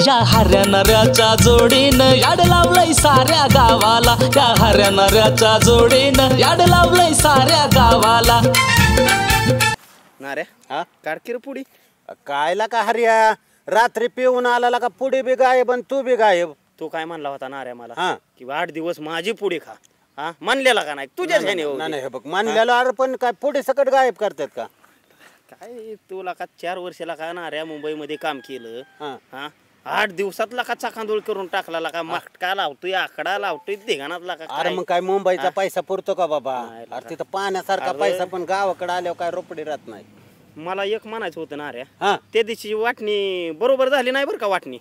या हऱ्या नऱ्याच्या जोडीनं याड लावलंय साऱ्या गावाला, या हऱ्या नऱ्याच्या जोडीनं याड लावलंय साऱ्या गावाला. नारे हा काढकीर पुडी कायला का हर्या रात्री पिऊन आला का पुढे बी गायब आणि तू बी गायब. तू काय म्हणला होता नाऱ्या मला की 8 दिवस माझी पुडी खा, हा मानलेला का नाही तुझ्या नाही हे बघ मानलेलं. अरे पण काय पुढे सकट गायब करतात का काय? तुला का 4 वर्षाला का नाऱ्या मुंबईमध्ये काम केलं, हा 8 दिवसातला का चाकांदोळ करून टाकला का, मटका लावतोय आकडा लावतोय धिगाणातला का. अरे मग काय मुंबईचा पैसा पुरतो का बाबा? अरे तिथं पाण्यासारखा पैसा पण गावाकडे आल्यावर काय रोपडी राहत नाही. मला एक म्हणायचं होतं नाऱ्या, त्या दिवशी वाटणी बरोबर झाली नाही बरं का वाटणी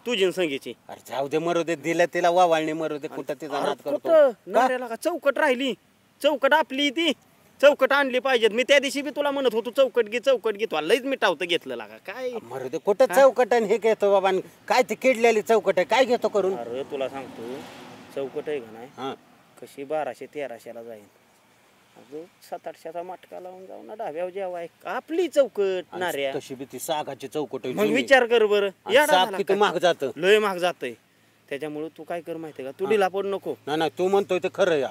तुझी संगीची. अरे जाऊ दे मरू दे, दिलं तिला वावाळणी मरू दे. कुठं तिचा नाद करतो नाऱ्याला का चौकट राहिली, चौकट आपली ती चौकट आणली पाहिजेत. मी त्या दिवशी बी तुला म्हणत होतो चौकट घे चौकट घे, तुला लईच मिटावतं घेतलं लागा काय. मरू दे कुठं चौकट आणि हे घेतो बाबा, काय ती किडलेली चौकट आहे काय घेतो करून. अरे तुला सांगतो चौकट आहे का नाही कशी 1200-1300ला जाईल, 700-800चा मटका लावून जाऊ ना डाव्यावर जेवाय आपली चौकट नाऱ्या. तशी बी ती सागाची चौकट आहे. मग विचार कर बरं, किती महाग जात, लय महाग जातय. त्याच्यामुळे तू काय कर माहितीये का, तू ढिला पड नको. नाही तू म्हणतोय ते खरं या.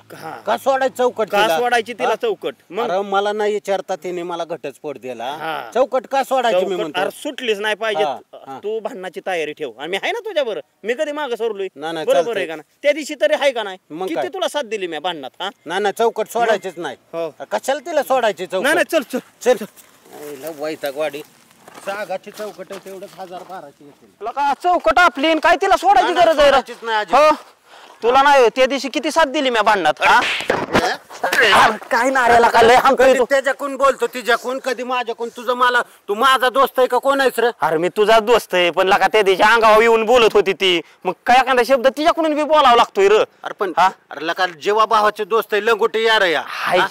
का सोडायची चौकट, का सोडायची तिला चौकट? अरे मला नाही विचारता तिने मला घटस्फोट दिला, चौकट का सोडायची मी म्हणतो. अरे सुटलीच नाही पाहिजे, तू भांडणाची तयारी ठेव. आणि मी आहे ना तुझ्या बरोबर, मी कधी मागं सोडलोय बरोबर आहे का ना. त्या दिवशी तरी आहे का नाही, किती तुला साथ दिली मी भांडणात. ना चौकट सोडायचीच नाही. कशाला तिला सोडायची चौकट? नाही चल चल चल वैताग वाडी. सागाची चौकट आहे तेवढंच 1000-1200 येतील. चौकट आपली काय तिला सोडायची गरज आहे? तुला नाही त्या दिवशी किती साथ दिली मी भांडणात. काय नाऱ्याला का लय कधी त्याच्याकडून बोलतो तिच्याकडून, कधी माझ्याकडून. तुझं मला तू माझा दोस्त आहे का कोण आहेस रे? अरे मी तुझा दोस्त आहे, पण लका त्या दिवशी अंगावर येऊन बोलत होती ती, मग काय एखादा शब्द तिच्याकडून बी बोलावं लागतोय र. अरे पण अरे लका जेव्हा भावाचे दोस्त आहे लंगोटी यार या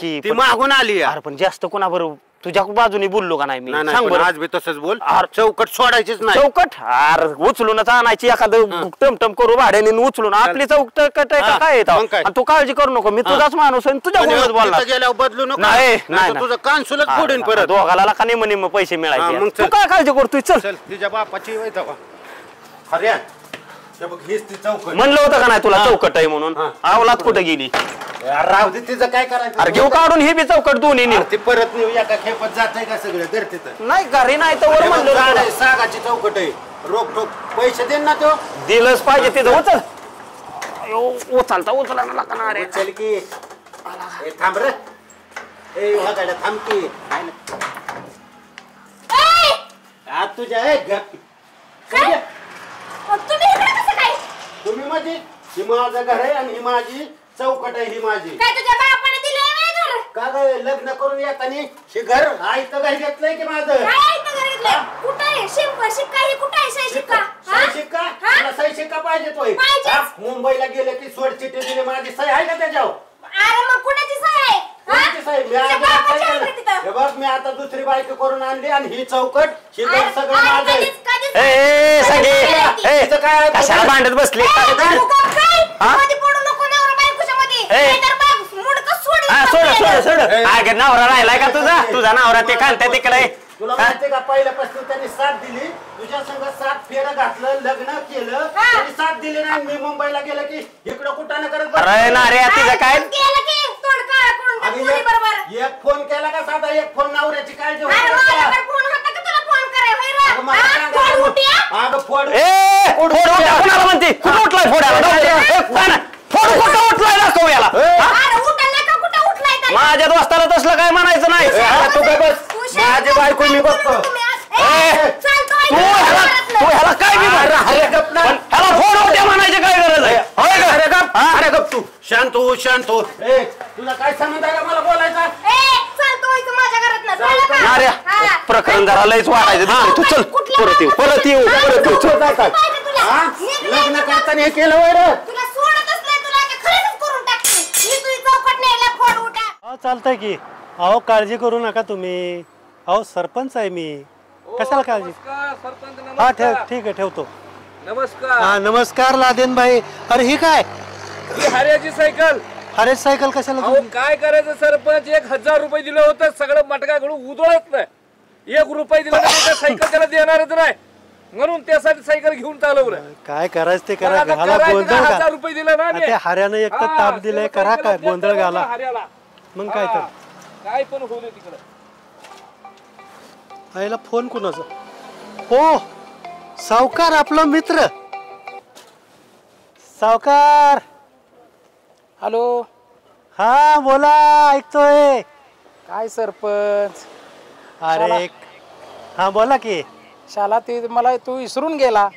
ती मागून आली. अरे पण जास्त कोणाबरोबर तुझ्या बाजूनी बोललो का नाही मी? सांग बरं. आज बी तसंच बोल. चौकट सोडायचीच नाही. चौकट अरे उचलूनच आणायची, एखादं टमटम करू भाड्याने उचलून. आपली चौकट काय तू काळजी करू नको, मी तुझाच माणूस आहे, तुझ्या बोलला गेल्यावर बदलू नको. नाही तुझं कान सुलत फोडून परत. दोघाला का निम पैसे मिळायचे, तू काय काळजी करतोय? चल तिच्या बापाची अरे म्हणलं होतं का नाही तुला चौकट आहे म्हणून? आवलात कुठे गेली? राहू दे तिचं काय करायचं. अरे घेऊ काढून हे बी चौकट दोन्ही ती परत नेऊ एका खेपत जात आहे का सगळं घर तिथं? नाही घरी नाही तर वर म्हणलं सागाची चौकट आहे. रोख ठोक पैसे दे ना तो. दिलंच पाहिजे तिथं. उचल उचलता उचला ना का रे. चल की थांब रे. थांब की आज तुझ्या तुम्ही माझी ही माझं घर आहे आणि ही माझी चौकट आहे. ही माझी का ग लग्न करून येताना हे घर आईचं घर घेतलंय की माझं? शिक्का पाहिजे तो. मुंबईला गेले की सोड चिठ्ठी दिली माझी सही आहे का त्याच्यावर? बघ मी आता दुसरी बायको करून आणली आणि ही चौकट ही घर सगळं माझं. कशाला भांडत बसली? नवरा राहिलाय का तुझा? तुझा नवरा ते कांता तिकडे. तुला माहितीये का पहिल्यापासून त्यांनी साथ दिली तुझ्या संग, साथ फेरं घातलं, लग्न केलं, त्यांनी साथ दिली नाही. मी मुंबईला गेलं की इकडं कुठं करत. अरे नारे तिचं काय एक फोन केला का साधा? एक फोन नवऱ्याची काळजी म्हणते कुठं उठलाय माझ्या दोस्ताला तसलं काय म्हणायचं नाही. तू काय बस माझी बायको मी बघतो. तू ह्याला काय ह्याला फोन होत्या म्हणायची काय गरज आहे? अरे गप तू शांत हो शांत हो. तुला काय संबंध आहे का मला बोलायचा? प्रकरण जरा लयच वाढायचं. तू चल परत येऊ परत येऊ लग्न करताना हे केलं वैर. चालतंय की. अहो काळजी करू नका तुम्ही. अहो सरपंच आहे मी, कशाला काळजी. हा ठेव ठीक आहे ठेवतो. नमस्कार. हा नमस्कार लादेन भाई. अरे ही काय? हऱ्याची सायकल. हरेच सायकल कशाला? काय करायचं सरपंच, 1000 रुपये दिलं होतं, सगळं मटका घडून उधळत नाही. 1 रुपये दिला तर सायकल त्याला देणारच नाही. म्हणून त्यासाठी सायकल घेऊन चालवलं. काय करायचं ते पण करा. आता घाला करायचं गोंधळ का? का 1000 रुपये दिले ना त्या हाऱ्यानं एक तर ताप दिलाय. करा काय गोंधळ घाला हऱ्याला. मग काय तर. काय पण होऊ दे तिकडं. आईला फोन कुणाचा? हो सावकार आपला मित्र सावकार. हॅलो. हा बोला ऐकतोय. काय सरपंच? अरे हा बोला की. शाला ते मला तू विसरून गेला.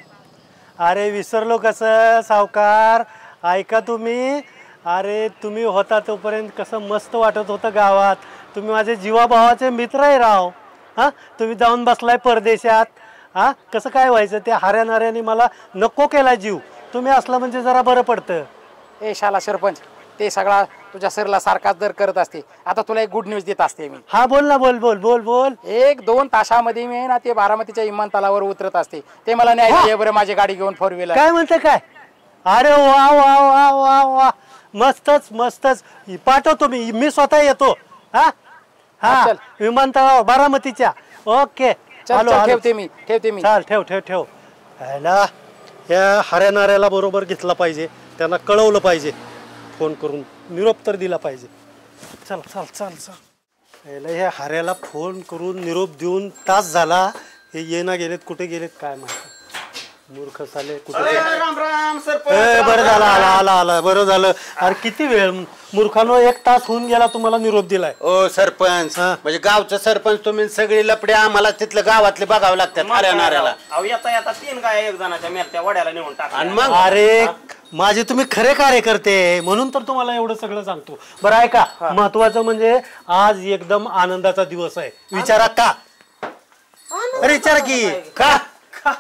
अरे विसरलो कसं सावकार. ऐका तुम्ही. अरे तुम्ही होता तोपर्यंत कसं मस्त वाटत होतं गावात. तुम्ही माझे जीवाभावाचे मित्र आहे राव. हां तुम्ही जाऊन बसलाय परदेशात. हां कसं काय व्हायचं त्या हाऱ्यानाऱ्याने मला नको केला जीव. तुम्ही असला म्हणजे जरा बरं पडतं. ए शाला सरपंच ते सगळा तुझ्या सरला सारखाच दर करत असते. आता तुला एक गुड न्यूज देत असते मी. हा बोल ना बोल बोल बोल बोल. 1-2 तासामध्ये मी ना ते बारामतीच्या विमानतळावर उतरत असते. ते मला न्यायला बरं माझी गाडी घेऊन 4 व्हीलर. काय म्हणते काय? अरे वा वा वा वा वा मस्तच मस्तच. पाठवतो मी स्वतः येतो. हा हा चल. विमानतळावर बारामतीच्या. ओके चल ठेवते मी. चाल ठेव ठेव ठेव. ह्याला या हऱ्यानाऱ्याला बरोबर घेतला पाहिजे. त्यांना कळवलं पाहिजे. फोन करून निरोप तर दिला पाहिजे. चल चल चल चल. ह्याला ह्या हऱ्याला फोन करून निरोप देऊन तास झाला. हे येणं गेलेत कुठे गेलेत काय माहिती. मूर्ख साले कुठे. राम राम बरं झालं आला आला आला बरं झालं. अरे किती वेळ मूर्खानो 1 तास होऊन गेला तुम्हाला निरोप दिलाय. ओ सरपंच म्हणजे गावचं सरपंच तुम्ही सगळी लपडे आम्हाला तिथलं गावातले बघावं लागतात हऱ्यानाऱ्याला. अहो येता 3 गाय एक जणाच्या मेरत्या वड्याला नेऊन टाका. आणि मग अरे माझे तुम्ही खरे कार्यकर्ते म्हणून तर तुम्हाला एवढं सगळं सांगतो. बरं ऐका महत्वाचं म्हणजे आज एकदम आनंदाचा दिवस आहे. विचारा का. अरे विचारा की का.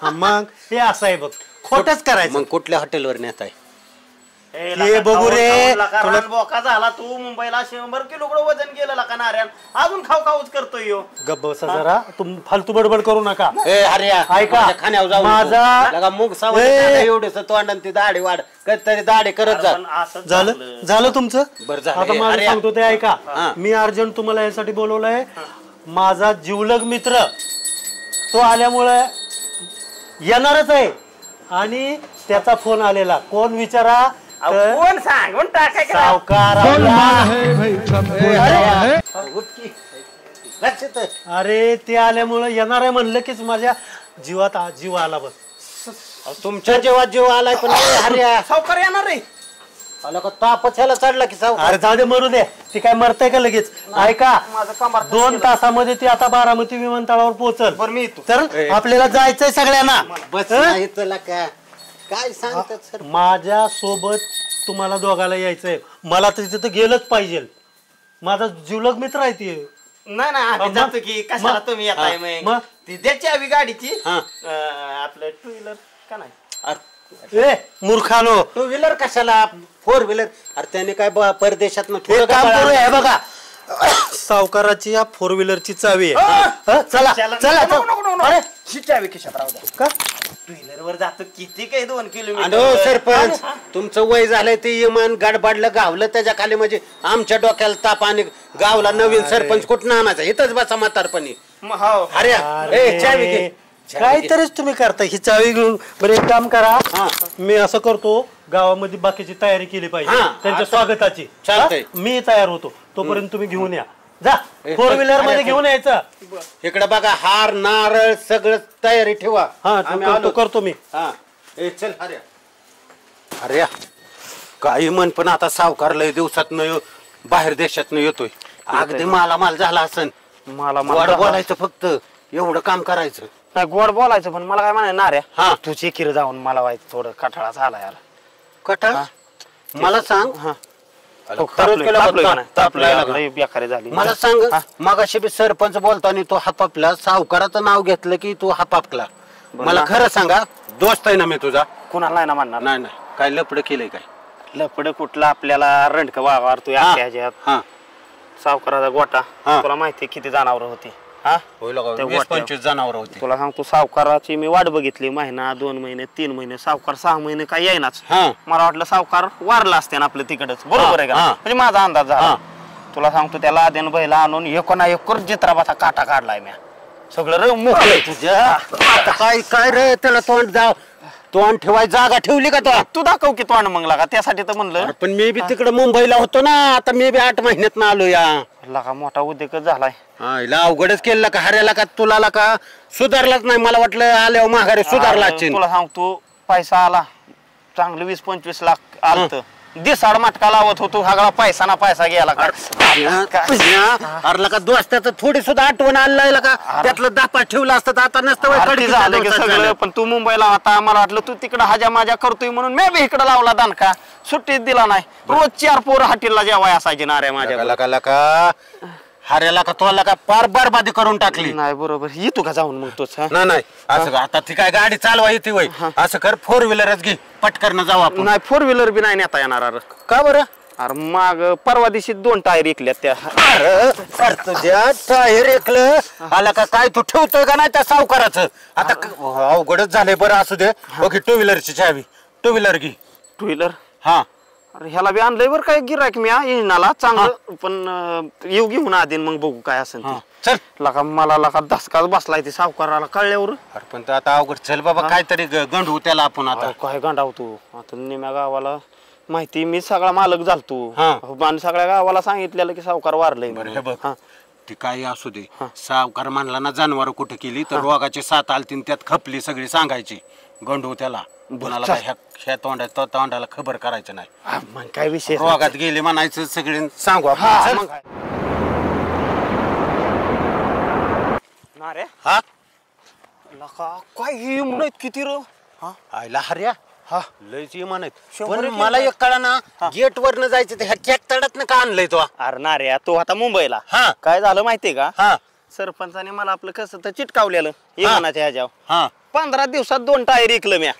मग हे असं आहे बघ खोटच करायचं. मग कुठल्या हॉटेलवर नेत आहे? हे बघू रे तुला बोका झाला तू मुंबईला 100 किलो वजन गेलं का नाऱ्यान अजून खाऊच करतोय ह्यो. गप्प बसा जरा. तुम्ही फालतू बडबड करू नका. ए हऱ्या ऐका, माझ्या खाण्यावर जाऊ माझा- लगा मूग सावंत ए. एवढेच तोंडान ती दाढी वाढ कधीतरी दाढी करत जा. पण असंच झालं झालं तुमचं. बरं झालं. आता ए, मला अरे. सांगतो ते ऐका. हा. मी अर्जंट तुम्हाला यासाठी बोलवलंय. माझा जीवलग मित्र तो आल्यामुळे येणारच आहे आणि त्याचा फोन आलेला. कोण विचारा तर कोण सांगून टाकाय का? सावकार लक्षात आहे. अरे ते आल्यामुळे येणार आहे म्हणलं की माझ्या जीवात जीव आला बस. तुमच्या जेव्हा जीव आलाय पण ए, हऱ्या सावकार येणार रे. आला का तापच ह्याला चढला की सावकार. अरे जाऊ दे मरू दे. ती काय मरतय का लगेच. ऐका माझं कंबर 2 तासामध्ये ती आता बारामती विमानतळावर पोहोचल. बरं मी येतो. तर आपल्याला जायचंय सगळ्यांना. बस हं? नाही तुला काय सांगतात सर. माझ्या सोबत तुम्हाला दोघाला यायचंय. मला तर तिथं गेलंच पाहिजे. माझा जीवलग मित्र आहे ती. नाही आम्ही जातो की कशाला तुम्ही येताय मग ती द्यायची हवी गाडीची. आपलं 2 व्हीलर का नाही. ए मूर्खानो 2 व्हीलर कशाला 4 व्हीलर. अरे त्याने काय परदेशात हे काम करूया. हे बघा सावकाराची या 4 व्हीलरची चावी आहे. हं? चला चला अरे चावी खिशात राहू द्या. का 2 व्हीलर वर जातो किती काही 2 आणि किलोमीटर. सरपंच तुमचं वय झालंय ते इमान गडबडलं गावलं त्याच्या खाली म्हणजे आमच्या डोक्याला ताप आणि गावला नवीन सरपंच कुठं आणायचा इथंच बसा म्हातारपणी. हो अरे ए चावी घे. काहीतरीच तुम्ही करता. ही चावी घेऊन बरं एक काम करा. मी असं करतो गावामध्ये बाकीची तयारी केली पाहिजे हा, त्यांच्या आता- स्वागताची. चालतंय. हा? मी तयार होतो तोपर्यंत तुम्ही घेऊन या. जा 4 व्हीलर मध्ये घेऊन यायचं. इकडे बघा हार नारळ सगळं तयारी ठेवा. हा आम्ही तो आलो. करतो मी. हा ए चल अरे अरे काही म्हण पण आता सावकार लय दिवसात बाहेर देशात येतोय. अगदी माल झाला असन. मला गोड बोलायचं फक्त एवढं काम करायचं. नाही गोड बोलायचं पण मला काय म्हणाय रे. हा. तू चिकीर जाऊन मला व्हायचं थोडं कठाळा झाला यार. कटाळ मला सांग. बेकारी झाली. मला सांग मगाशी बी सरपंच बोलताना तू हापापला सावकाराचं नाव घेतलं की तू हापापला. मला खरं सांगा दोस्त आहे ना मी तुझा. कुणाला नाही ना म्हणणार. नाही नाही काय लपड केलंय काय. लपड कुठला आपल्याला रंडक वावर तू ह्याच्यात हा सावकाराचा गोटा. हा. तुला माहिती किती जनावर होती. हा होय लगा, त्या 20-25 जनावर होती. तुला सांगतो सावकाराची मी वाट बघितली. महिना 2 महिने 3 महिने सावकार 6 महिने काय येईनाच. हा मला वाटलं सावकार वारला असते ना आपलं तिकडच. बरोबर आहे का. हा. म्हणजे माझा अंदाज झाला. तुला सांगतो त्याला आदेन बैला आणून 1 जित्राबाचा काटा काढलाय म्या. सगळं मोकळं तुझ्या आता काय काय रे त्याला तोंड ठेवाय जागा ठेवली का तू दाखव की तोंड मग लागा त्यासाठी तर म्हणलं पण मी बी तिकडे मुंबईला होतो ना आता मी बी 8 महिन्यात ना आलो या लागा मोठा उद्योगच झालाय हिला अवघडच केलं का हऱ्याला का तुला का सुधारलाच नाही मला वाटलं आल्यावर माघारी सुधारला तुला सांगतो पैसा आला चांगलं 20-25 लाख आलत दिसाड मटका लावत होतो सगळा पैसा ना पैसा गेला अरला का दोस्ताचं थोडी सुद्धा आठवण आलेला का त्यातलं दापा ठेवलं असतं आता नसतं झालं की सगळं पण तू मुंबईला होता मला वाटलं तू तिकडे हाजा माजा करतोय म्हणून मी बी इकडे लावला दानका सुट्टीत दिला नाही रोज 4 पोरं हॉटेलला जेवाय असायचे ना रे माझ्या का हऱ्याला का तुला का पार बरबादी करून टाकली नाही बरोबर येतो का जाऊन मग तोच नाही असं आता ती काय गाडी चालवा येते वय असं कर 4 व्हीलरच घे पटकन जाऊ आपण नाही 4 व्हीलर बी नाही नेता येणार अरे का बरं अरे माग परवा दिवशी 2 टायर ऐकल्यात त्या अरे तुझ्या टायर ऐकलं आला का काय तू ठेवतोय का नाही त्या सावकाराचं आता अवघडच झालंय बरं असू दे ओके 2 व्हीलरची चावी 2 व्हीलर घे 2 व्हीलर हा अरे ह्याला बी आणलंय बरं काय गिरायक मी येईनाला चांगलं पण येऊ घेऊन आधी मग बघू काय असेल ते चल लका मला लका धसकाच बसलाय ते सावकाराला कळल्यावर अरे पण तो आता अवघड चल बाबा काहीतरी गंढू त्याला आपण आता काय गांडावतो आता निम्या गावाला माहिती मी सगळा मालक झालतो आणि सगळ्या गावाला सांगितलेलं की सावकार वारलंय बरं हे बघ ती काही असू दे सावकार म्हणला ना जनावर कुठे केली तर रोगाची साथ आलती त्यात खपली सगळी सांगायची गंढू त्याला कोणाला ह्या तोंडाला खबर करायचं नाही मग काय विषय रोगात गेले म्हणायचं सगळे सांगू आपण ना रे हा लका काय ही म्हणत किती र आयला हर्या हा लयच म्हणत पण मला एक कळा ना गेट वर न जायचं ह्या कॅक तडात का आणलंय तो अरे ना रे तो आता मुंबईला हा काय झालं माहितीये का हा सरपंचाने मला आपलं कसं तर चिटकावलेलं इमानाच्या ह्याच्यावर हा 15 दिवसात 2 टायर ऐकलं म्या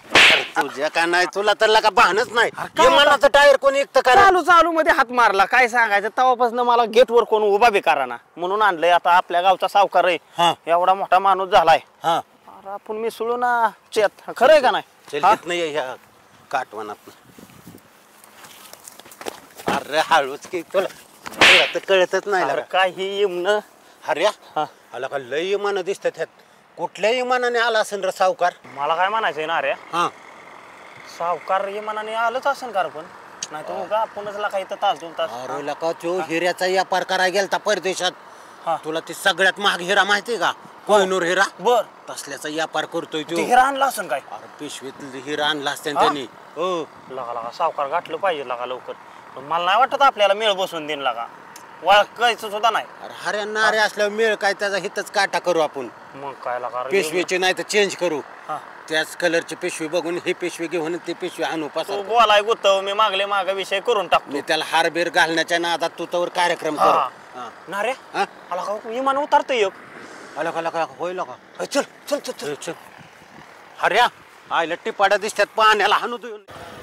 तुझ्या का नाही तुला तर का बहानच नाही विमानाचं टायर कोणी एकटं करा चालू मध्ये हात मारला काय सांगायचं तेव्हापासून मला गेट वर कोण उभा बी करा ना म्हणून आणलंय आता आपल्या गावचा सावकार आहे एवढा मोठा माणूस झालाय अरे आपण मिसळू ना चेत खरंय का नाही नाही ह्या काटवनात अरे हळूच की तुला तर कळतच नाही काही येऊन हर्या आला का लय इमान दिसतात ह्यात कुठल्या इमानाने आला असेल रे सावकार मला काय म्हणायचंय ना रे सावकार इमानाने आलंच असेल का पण नाही तर आपणच लाका इथं तास 2 तास अरे लका तो हिऱ्याचा व्यापार करायला गेलता परदेशात तुला ती सगळ्यात महाग हिरा माहितीये का कोहिनूर हिरा बर तसल्याचा व्यापार करतोय तो हिरा आणला असेल काय अरे पिशवीत हिरा आणला असते त्यांनी हो लगा सावकार गाठलं पाहिजे लगा लवकर पण मला नाही वाटत आपल्याला मेळ बसून देईन लगा वळखायचं सुद्धा नाही अरे हऱ्यांना अरे असल्यावर मेळ काय त्याचा हितच काटा करू आपण मग काय लगा पिशवीची नाही तर चेंज करू त्याच कलरची पिशवी बघून ही पिशवी घेऊन ती पिशवी आणू तू बोलाय गुतव मी मागले माग विषय करून टाकतो मी त्याला हारबीर घालण्याच्या नादात तू तर कार्यक्रम कर ना रे आला का विमान उतरतोय आला का होय लका चल चल चल चल हर्या आयला टिपाड्या दिसतात पाण्याला हाणू तू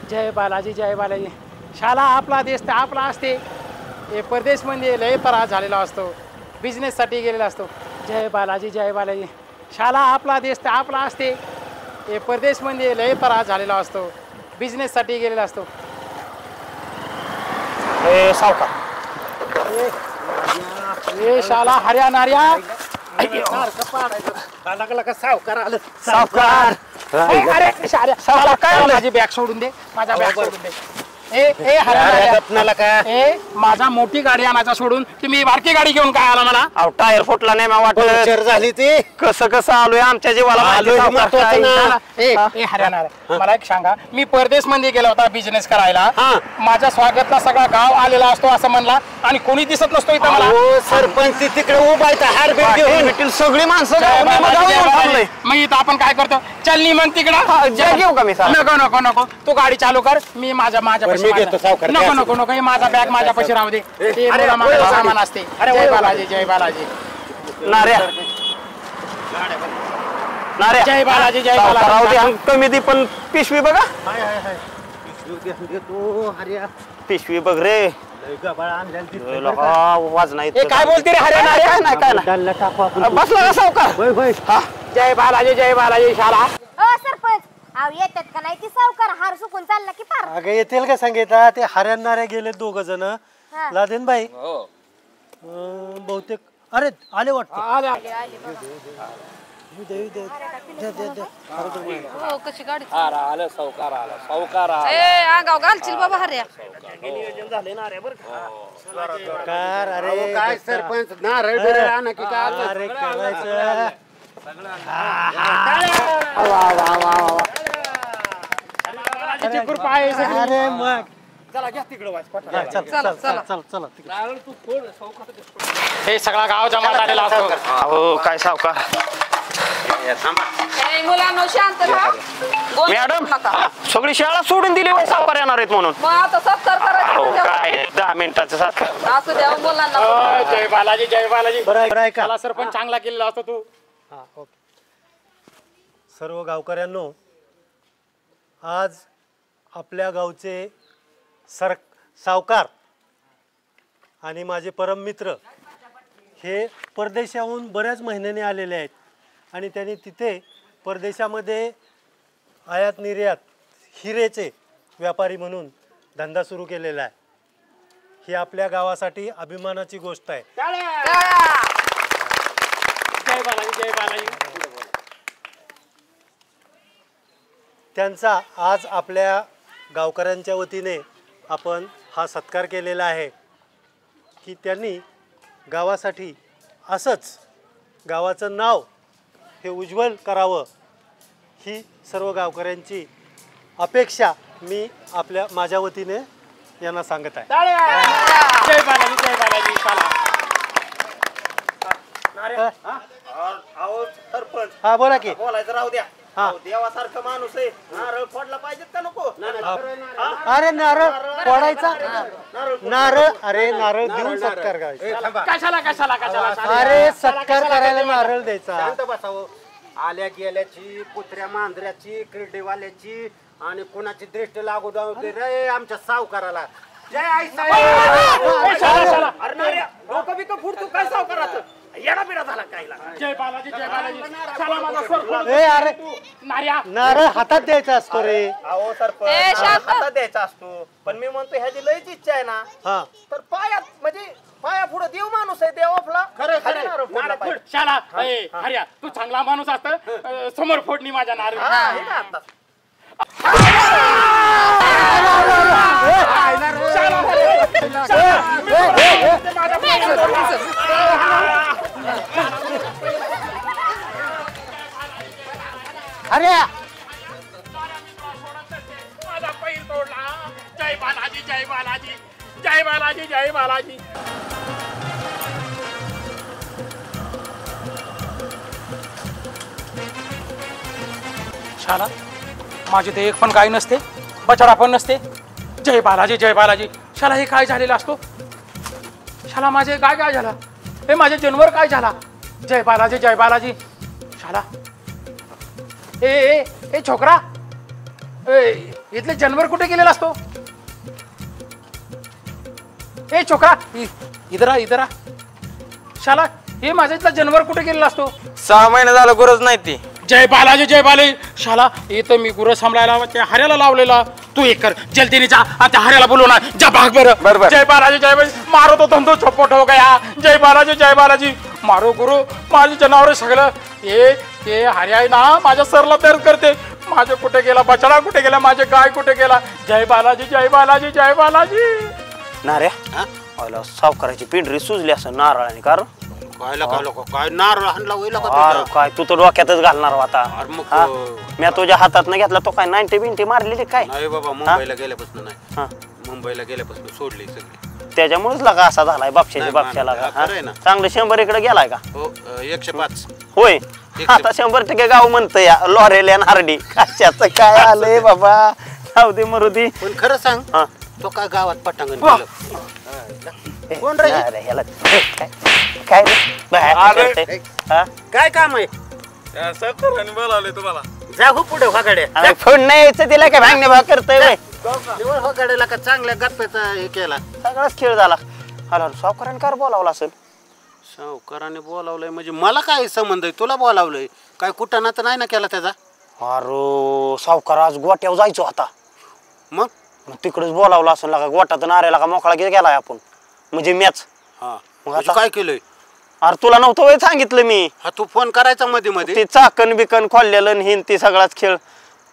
जय बालाजी जय बालाजी शाला आपला देश तर आपला असते हे परदेशमध्ये लय परास झालेला असतो बिझनेससाठी गेलेला असतो जय बालाजी जय बालाजी शाला आपला देश तर आपला असते हे परदेशमध्ये लय परास झालेला असतो बिझनेससाठी गेलेला असतो सावकार ए शाला हर्या नार्या सावकार आलं सावकार अरे शाला काय माझी बॅग सोडून दे माझा बॅग सोडून दे ए माझा मोठी गाडी आणायचा सोडून तुम्ही बारकी गाडी घेऊन काय आला मला टायर फुटला नाही मला वाटलं झाली ती कसं आलोय आमच्या जीवाला मला एक सांगा मी परदेश मध्ये गेला होता बिझनेस करायला माझ्या स्वागतला सगळा गाव आलेला असतो असं म्हणला आणि कोणी दिसत नसतो इथं मला सरपंच तिकडे उभा घेऊन सगळी माणसं मग इथं आपण काय करतो चल मग तिकडं घेऊ का मी नको नको तू गाडी चालू कर मी माझ्या नको हे माझा बॅग माझ्या पैसे राहू दे सामान असते जय बालाजी जय बालाजी नाऱ्या जय बालाजी जय बालाजी कमी दी पण पिशवी बघा पिशवी बघ रे वाज नाही काय बोलते रे हरे नाही काय बसला का सावकार जय बालाजी शाला सरपंच येतात का नाही ती सावकार हार सुकून चालला की पार अगं येतील का सांगितलं ते हऱ्यांनारे गेले 2 जण लादेन बाई बहुतेक अरे आले वाटतं. आले हो कशी गाडी आलं सावकार आला सावकार आला. ए अंगाव घालशील बाबा हऱ्या नियोजन झाले ना रे बरं का. कार अरे काय सरपंच नारळ बिरळ आणा की काय अरे करायचं अरे मग चला घ्या तिकडे वाच हा, चल चल चल चल चला तिकडे. नारळ तू फोड सावकार. हे सगळा गाव जमा झालेला असतो. हो काय सावकार. ए, मुलांनो शांत राहा गोंधळ मॅडम नका. सगळी शाळा सोडून दिली वय सावकार येणार आहेत म्हणून. मग आता सत्कार हो करायचं काय 10 मिनिटाचं सारखं. असू द्या मुलांना जय बालाजी जय बालाजी. बरं आहे का? त्याला सरपंच चांगला केलेला असतो तू. हा ओके. सर्व गावकऱ्यांनो, आज आपल्या गावचे सावकार आणि माझे परम मित्र हे परदेशाहून बऱ्याच महिन्याने आलेले आहेत आणि त्यांनी तिथे परदेशामध्ये आयात निर्यात हिरेचे व्यापारी म्हणून धंदा सुरू केलेला आहे. ही आपल्या गावासाठी अभिमानाची गोष्ट आहे. जय बालाजी जय बालाजी. त्यांचा आज आपल्या गावकऱ्यांच्या वतीने आपण हा सत्कार केलेला आहे की त्यांनी गावासाठी असंच गावाचं नाव हे उज्ज्वल करावं ही सर्व गावकऱ्यांची अपेक्षा मी माझ्या वतीने यांना सांगत आहे. जय बालाजी जय बालाजी. चला अहो सरपंच हा बोला की. बोलायचं राहू द्या. हा. देवासारखं माणूस आहे. नारळ फोडला पाहिजेत का नको. अरे नारळ फोडायचा नारळ अरे नारळ देऊन सत्कार करायचा. कशाला कशाला कशाला. अरे सत्कार करायला नारळ द्यायचा. शांत बसावं. आल्या गेल्याची कुत्र्या मांजऱ्याची क्रीडेवाल्याची आणि कोणाची दृष्टी लागू जाऊ रे आमच्या सावकाराला. जय आई अरे नाऱ्या डोकं बिकं फुटतो काय सावकाराचं. येडा बिडा झाला कायला. जय बालाजी जय बालाजी. चला माझा सरपंच. ए अरे नार्या नारळ हातात द्यायचा असतो रे. अहो सरपंच ए, शांत. हातात द्यायचा असतो पण मी म्हणतो ह्याची लयच इच्छा आहे ना. हा तर पायात म्हणजे पाया पुढे देव माणूस आहे. देव आपला खाली नारळ फोडला पाहिजे. शाला हर्या तू चांगला माणूस असत समोर फोडणी माझ्या नारळ. हा, हे काय आता? अरे माझा पैर तोडला. जय बालाजी जय बालाजी जय बालाजी जय बालाजी. शाला माझे ते एक पण गाय नसते बछडा पण नसते. जय बालाजी जय बालाजी. शाला हे काय झालेला असतो. शाला माझे गाय काय झाला. हे माझे जनावर काय झाला. जय बालाजी जय बालाजी. शाला ए ए ए छोकरा इथले जनावर कुठे गेलेला असतो. ए छोकरा इधरा इधरा. शाला हे माझ्या इथला जनावर कुठे गेलेला असतो. 6 महिने झालं गरज नाही ती. जय बालाजी जय बालाजी. शाला इथं मी गुरं सांभाळायला त्या हऱ्याला लावलेला. तू एक कर जल्दीने जा आणि त्या हऱ्याला बोलू ना. जा भाग बरं. जय बालाजी जय बालाजी. मारो तो धंदो चौपट हो गया. जय बालाजी जय बालाजी. मारो गुरु माझी जनावर सगळं हे हऱ्या आहे ना माझ्या सरला दर्द करते. माझे कुठे गेला बछडा कुठे गेला माझे गाय कुठे गेला. जय बालाजी जय बालाजी जय बालाजी. नाऱ्या सावकाराची पिंढरी सुजली असं नारळाने. कारण काय नारळ आणला होईल अरे काय तू तर डोक्यातच घालणार होता. अरे मग हा? मी तुझ्या हातात न घेतला तो काय 90 बिंटी मारलेली काय. नाही बाबा मुंबईला गेल्यापासून नाही. मुंबईला गेल्यापासून सोडली सगळी. त्याच्यामुळेच लागा असा झालाय बापशाची बापशाला. खरं आहे ना. चांगलं 100 इकडे गेलाय का. हो 105. होय आता 100% गाव म्हणतं या लॉरेल या नारडी. कशाचं काय आलंय बाबा. जाऊ दे मरू दे. पण खरं सांग हा. तो काय गावात पटांगण केलं. कोण रे? अरे ह्याला काय रे? बाहेर करते. हा? काय काम आहे. बोलावले तुम्हाला. जा हो पुढे वागाड्या. अरे फोन नाही यायचं तिला काय भांगणे भाग करतोय व्हय. वागाड्याला का चांगल्या गप्प्याचा हे केला. सगळाच खेळ झाला. अरे सावकाराने कार बोलावला असेल. सावकाराने बोलावलंय म्हणजे मला काय संबंध आहे. तुला बोलावलंय काय कुठं ना तर नाही ना केला त्याचा. अरे सावकार आज गोट्यावर जायचो आता. मग तिकडेच बोलावला असेल का गोटा तर नाऱ्याला का मोकळा गेलाय आपण म्हणजे मॅच. हा मग म्हणजे आता काय केलंय. अरे तुला नव्हतं वय सांगितलं मी. तू फोन करायचा मध्ये मध्ये. ते चाकण बिकन खोललेलं हिन ती सगळाच खेळ.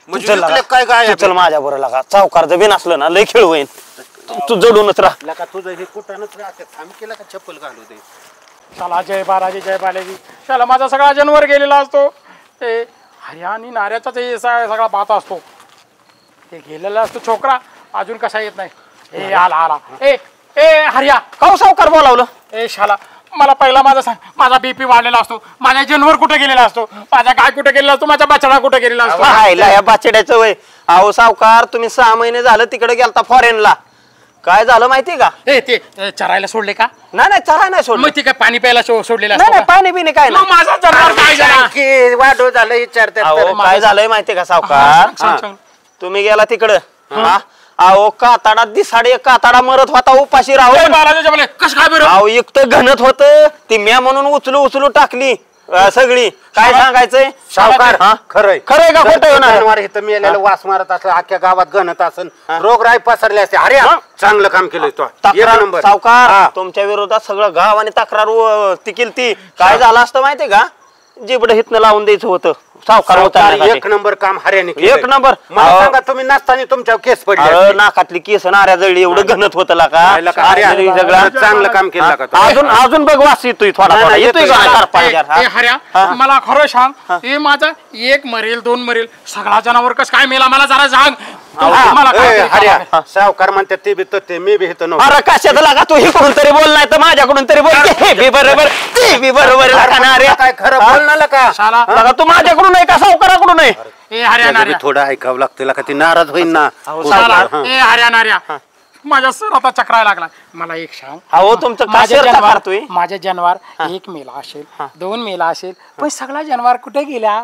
म्हणजे काय काय चल माझ्या बरोबर लागा. सावकारचं बिन असलं ना लय खेळ होईन. तू जडूनच राह. का तुझं हे कुठंच राहते. आम्ही केला का चप्पल घालू दे. चला जय बालाजी जय बालाजी. चला माझा सगळा जनवर गेलेला असतो. ते हरिया आणि नाऱ्याचाच हे सगळा बात असतो. ते गेलेला असतो छोकरा अजून कसा येत नाही. ए आला आला. ए ए हरिया काऊ सावकार बोलावलं. ए शाला मला पहिला माझा सांग. माझा बीपी वाढलेला असतो. माझा जनवर कुठे गेलेला असतो. माझा गाय कुठे गेलेला असतो. माझा बछडा कुठे गेलेला असतो. राहिला या बाचड्याचं वय. अहो सावकार तुम्ही 6 महिने झालं तिकडे गेलता फॉरेनला. काय झालं माहिती का? ए ते चरायला सोडले का? नाही चरा नाही सोडलं. मग ती काय पाणी प्यायला सोडलेलं नाही नाही पाणी बिणी काय नाही. माझा जनावर काय झाला? वाढव झालं विचारतात. काय झालंय माहितीये का सावकार? तुम्ही गेला तिकडं. अहो काताडा दिसाडे काताडा मरत होता उपाशी राहू. कसं काय बरं? अहो एक तर घनत होत ती म्या म्हणून उचलू टाकली सगळी. काय सांगायचंय सावकार? खरंय खरंय का खोटं जनावर इथं मेलेलं वास मारत असलं अख्ख्या गावात गणत असन रोगराई पसरले असते. अरे चांगलं काम केलंय तो. सावकार तुमच्या विरोधात सगळं गाव आणि तक्रार ती केली. काय झालं असतं माहितीये का? जिबड हितनं लावून द्यायचं होतं. सावकार एक नंबर काम हरियाणी एक नंबर. मला सांगा तुम्ही नसताना तुमच्या केस पडली. नाकातली केस नाऱ्या जळली एवढं घनत होतं का? चांगलं काम केलं का? अजून बघ वास येतोय थोडा येतोय. हर्या मला खरं सांग. हे माझा एक मरेल 2 मरेल सगळा जनावर कस काय मेला मला जरा सांग. हर्या सावकार म्हणते ते बी ते मी बी हित अरे कशात लागा तू इकडून तरी बोल नाही तर माझ्याकडून तरी बोल. हे बी बरोबर ते बी बरोबर. काय खरं बोलणार का? तू माझ्याकडून नाही का सावकाराकडून नाही? ए हरियाणा थोडं ऐकावं लागतं का? ती नाराज होईल ना. ए हरियाणा माझ्या सर आता चक्रायला लागला. मला एक सांग. अहो तुमचं माझ्या जनवार 1 मेला असेल 2 मेला असेल पण सगळा जनवार कुठे गेला?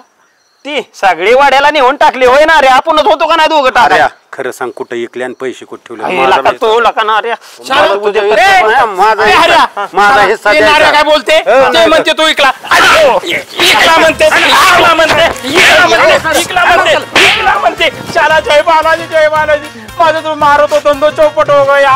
ती सगळी वाड्याला नेऊन टाकली होय ना रे. आपणच होतो का नाही दोघं टाका? खरं सांग कुठं इकले आणि पैसे कुठे ठेवले? माझा हिस्सा काय बोलते ते म्हणते तू इकला म्हणते शाला जय बालाजी जय बालाजी. माझं तू मारत होतो चौपट हो गया.